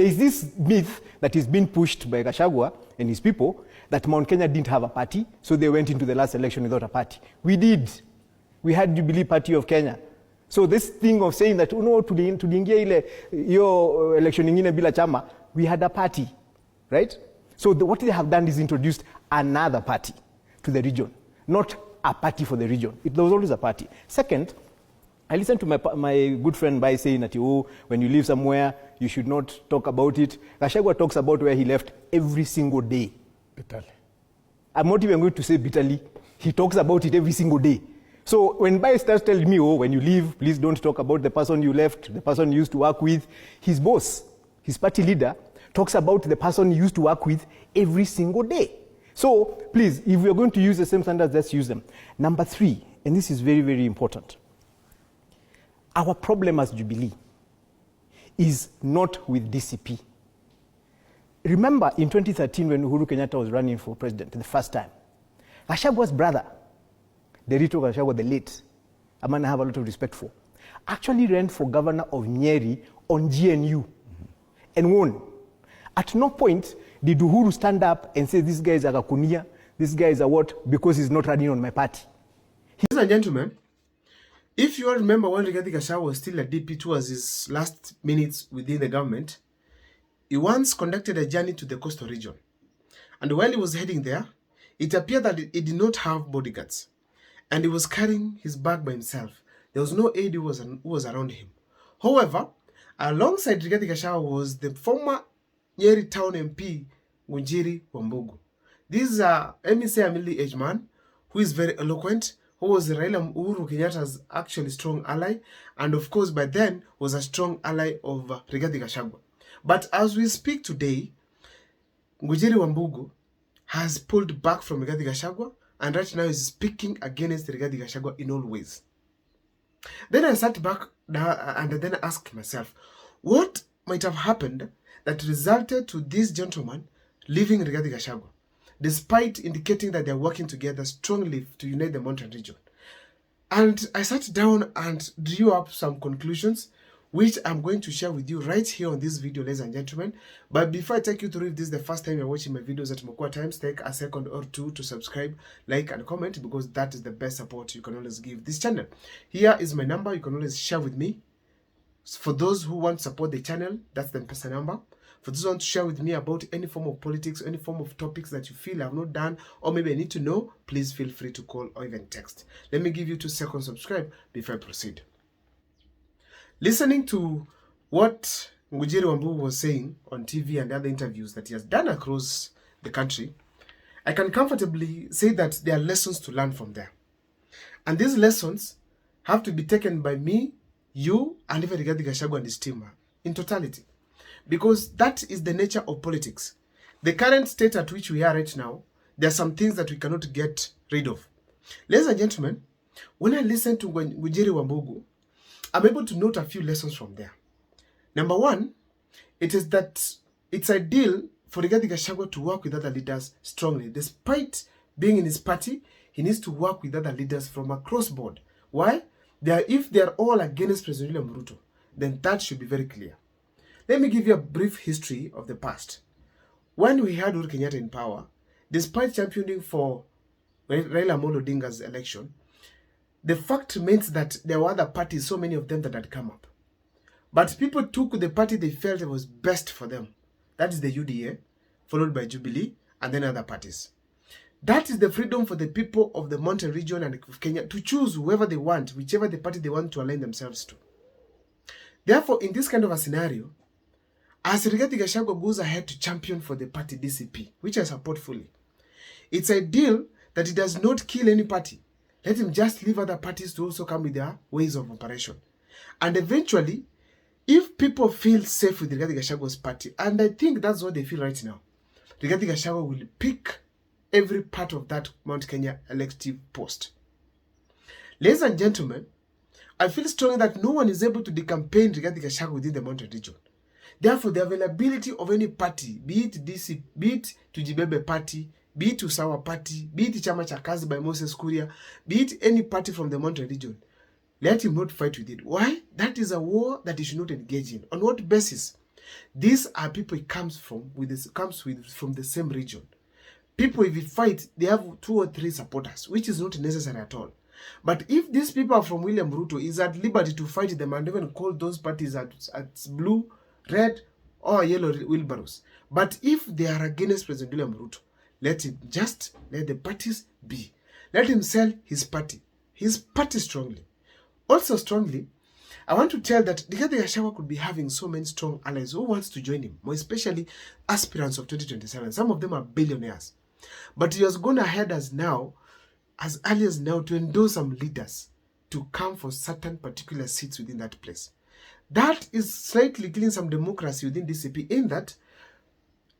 There is this myth that is being pushed by Gachagua and his people that Mount Kenya didn't have a party, so they went into the last election without a party. We did. We had Jubilee Party of Kenya. So this thing of saying that, no, tuliingia ile yo election ingine bila chama, we had a party, right? So what they have done is introduced another party to the region, not a party for the region. There was always a party. Second, I listened to my good friend by saying that when you live somewhere, you should not talk about it. Gachagua talks about where he left every single day. Bitterly. I'm not even going to say bitterly. He talks about it every single day. So when Bai starts telling me, when you leave, please don't talk about the person you left, the person you used to work with, his boss, his party leader, talks about the person he used to work with every single day. So please, if we are going to use the same standards, let's use them. Number 3, and this is very, very important. Our problem as Jubilee is not with DCP. Remember in 2013 when Uhuru Kenyatta was running for president the first time, Gachagua's brother, Derito Gachagua the late, a man I have a lot of respect for, actually ran for governor of Nyeri on GNU and won. At no point did Uhuru stand up and say this guy is a Gakunia, this guy is a what, because he's not running on my party. Ladies and gentlemen, if you all remember when Rigathi Gachagua was still a DP towards his last minutes within the government, he once conducted a journey to the coastal region. And while he was heading there, it appeared that he did not have bodyguards. And he was carrying his bag by himself. There was no aide who was around him. However, alongside Rigathi Gachagua was the former Nyeri town MP, Ngunjiri Wambugu. This is a middle-aged man who is very eloquent, who was Raila Uhuru Kenyatta's actually strong ally, and of course by then was a strong ally of Rigathi Gachagua. But as we speak today, Ngunjiri Wambugu has pulled back from Rigathi Gachagua and right now is speaking against Rigathi Gachagua in all ways. Then I sat back and then asked myself, what might have happened that resulted to this gentleman leaving Rigathi Gachagua, despite indicating that they are working together strongly to unite the mountain region? And I sat down and drew up some conclusions, which I'm going to share with you right here on this video, ladies and gentlemen. But before I take you through, if this is the first time you're watching my videos at Mokwa Times, take a second or two to subscribe, like, and comment, because that is the best support you can always give this channel. Here is my number. You can always share with me. For those who want to support the channel, that's the M-Pesa number. For those who want to share with me about any form of politics, any form of topics that you feel I have not done, or maybe I need to know, please feel free to call or even text. Let me give you 2 seconds to subscribe before I proceed. Listening to what Ngunjiri Wambugu was saying on TV and other interviews that he has done across the country, I can comfortably say that there are lessons to learn from there. And these lessons have to be taken by me, you, and even Rigathi Gachagua and his team in totality. Because that is the nature of politics. The current state at which we are right now, there are some things that we cannot get rid of. Ladies and gentlemen, when I listen to Ngunjiri Wambugu, I'm able to note a few lessons from there. Number 1, it is that it's ideal for Rigathi Gachagua to work with other leaders strongly. Despite being in his party, he needs to work with other leaders from across board. Why? If they are all against President William Ruto, then that should be very clear. Let me give you a brief history of the past. When we had Uhuru Kenyatta in power, despite championing for Raila Amolo Odinga's election, the fact remains that there were other parties, so many of them that had come up. But people took the party they felt was best for them. That is the UDA, followed by Jubilee, and then other parties. That is the freedom for the people of the mountain region and of Kenya to choose whoever they want, whichever the party they want to align themselves to. Therefore, in this kind of a scenario, as Rigathi Gachagua goes ahead to champion for the party DCP, which I support fully, it's ideal that he does not kill any party. Let him just leave other parties to also come with their ways of operation. And eventually, if people feel safe with Rigathi Gachagua's party, and I think that's what they feel right now, Rigathi Gachagua will pick every part of that Mount Kenya elective post. Ladies and gentlemen, I feel strongly that no one is able to decampaign Rigathi Gachagua within the mountain region. Therefore, the availability of any party, be it DC, be it Tujibebe party, be it Usawa party, be it Chama cha Kazi by Moses Kuria, be it any party from the mountain region, let him not fight with it. Why? That is a war that he should not engage in. On what basis? These are people it comes from from the same region. People, if you fight, they have 2 or 3 supporters, which is not necessary at all. But if these people are from William Ruto, is at liberty to fight them and even call those parties at blue, red, or yellow wheelbarrows. But if they are against President William Ruto, let the parties be. Let him sell his party strongly. Also strongly, I want to tell that Gachagua could be having so many strong allies who wants to join him, more especially aspirants of 2027. Some of them are billionaires. But he has gone ahead as early as now, to endorse some leaders to come for certain particular seats within that place. That is slightly killing some democracy within DCP, in that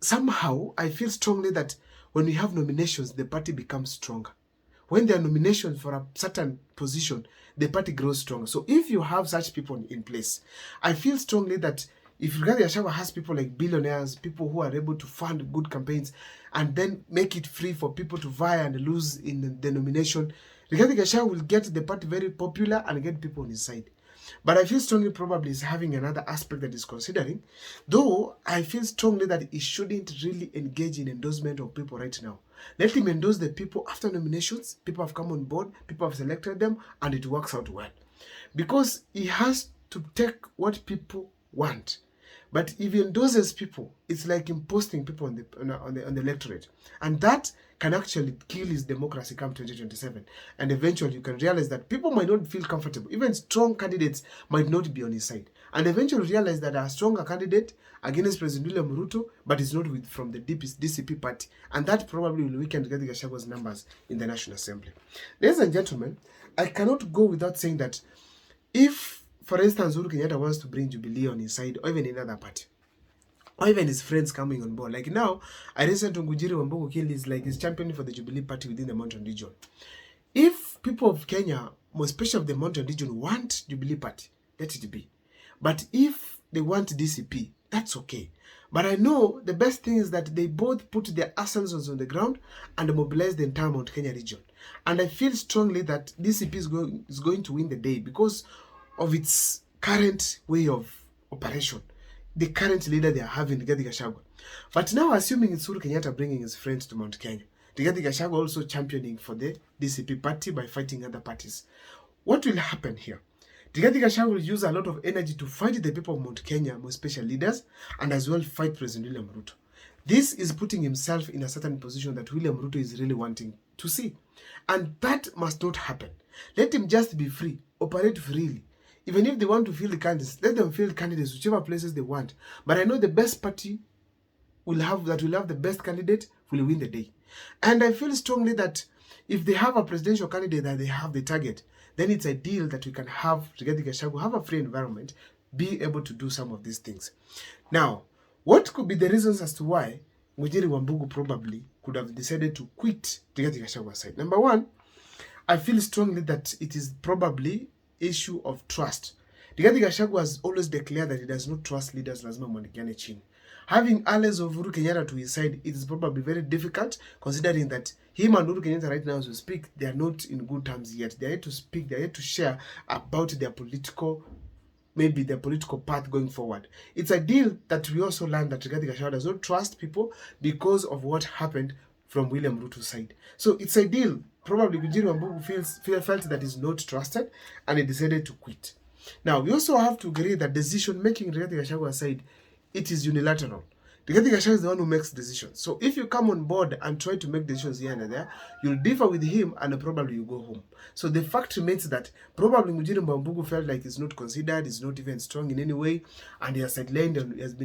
somehow I feel strongly that when we have nominations, the party becomes stronger. When there are nominations for a certain position, the party grows stronger. So if you have such people in place, I feel strongly that if Rigathi Gachagua has people like billionaires, people who are able to fund good campaigns, and then make it free for people to vie and lose in the nomination, Rigathi Gachagua will get the party very popular and get people on his side. But I feel strongly probably is having another aspect that is considering, though I feel strongly that he shouldn't really engage in endorsement of people right now. Let him endorse the people after nominations. People have come on board, people have selected them, and it works out well. Because he has to take what people want. But if he endorses people, it's like imposing people on the electorate. And that can actually kill his democracy come 2027. And eventually you can realize that people might not feel comfortable. Even strong candidates might not be on his side. And eventually realize that a stronger candidate against President William Ruto, but is not from the DCP party. And that probably will weaken Rigathi Gachagua's numbers in the National Assembly. Ladies and gentlemen, I cannot go without saying that if, for instance, Uhuru Kenyatta wants to bring Jubilee on his side, or even another party, or even his friends coming on board. Like now, I listened to Ngunjiri Wambugu kill his championing for the Jubilee party within the Mountain region. If people of Kenya, more especially of the Mountain region, want Jubilee party, let it be. But if they want DCP, that's okay. But I know the best thing is that they both put their arsenals on the ground and mobilize the entire Mount Kenya region. And I feel strongly that DCP is going to win the day because of its current way of operation. The current leader they are having, Rigathi Gachagua. But now, assuming it's Uhuru Kenyatta bringing his friends to Mount Kenya, Rigathi Gachagua also championing for the DCP party by fighting other parties. What will happen here? Rigathi Gachagua will use a lot of energy to fight the people of Mount Kenya, more special leaders, and as well fight President William Ruto. This is putting himself in a certain position that William Ruto is really wanting to see. And that must not happen. Let him just be free, operate freely. Even if they want to field the candidates, let them field candidates whichever places they want. But I know the best party will have the best candidate will win the day. And I feel strongly that if they have a presidential candidate that they have the target, then it's ideal that we can have Rigathi Gachagua have a free environment, be able to do some of these things. Now, what could be the reasons as to why Ngunjiri Wambugu probably could have decided to quit Rigathi Gachagua's side? Number one, I feel strongly that it is probably issue of trust. Rigathi Gachagua has always declared that he does not trust leaders lazima mwonekane chini. Having allies of Uhuru Kenyatta to his side, it is probably very difficult, considering that him and Uhuru Kenyatta right now as we speak, they are not in good terms yet. They are yet to speak, they are yet to share about their political path going forward. It's ideal that we also learn that Rigathi Gachagua does not trust people because of what happened from William Ruto's side. So it's ideal. Probably Ngunjiri Wambugu felt that he's not trusted and he decided to quit. Now, we also have to agree that decision-making Rigathi Gachagua's side, it is unilateral. Rigathi Gachagua is the one who makes decisions. So if you come on board and try to make decisions here and there, you'll differ with him and probably you go home. So the fact remains that probably Ngunjiri Wambugu felt like he's not considered, he's not even strong in any way, and he has been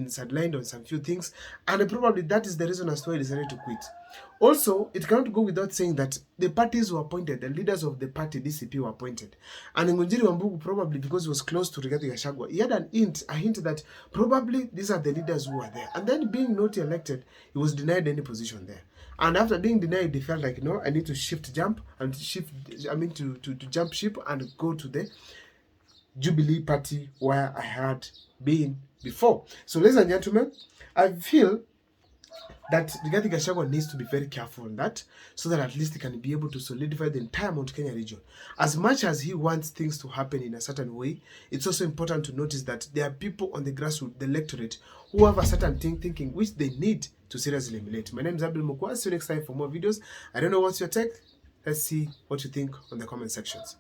sidelined on some few things, and probably that is the reason as to why he decided to quit. Also, it cannot go without saying that the parties were appointed, the leaders of the party, DCP, were appointed. And Ngunjiri Wambugu, probably because he was close to Rigathi Gachagua, he had a hint that probably these are the leaders who are there. And then being not elected, he was denied any position there. And after being denied, they felt like, no, I need to jump ship and go to the Jubilee party where I had been before. So, ladies and gentlemen, I feel that Rigathi Gachagua needs to be very careful on that, so that at least he can be able to solidify the entire Mount Kenya region. As much as he wants things to happen in a certain way, it's also important to notice that there are people on the grassroots, the electorate, who have a certain thinking which they need to seriously emulate. My name is Abdul Mukwa. See you next time for more videos. I don't know what's your take. Let's see what you think on the comment sections.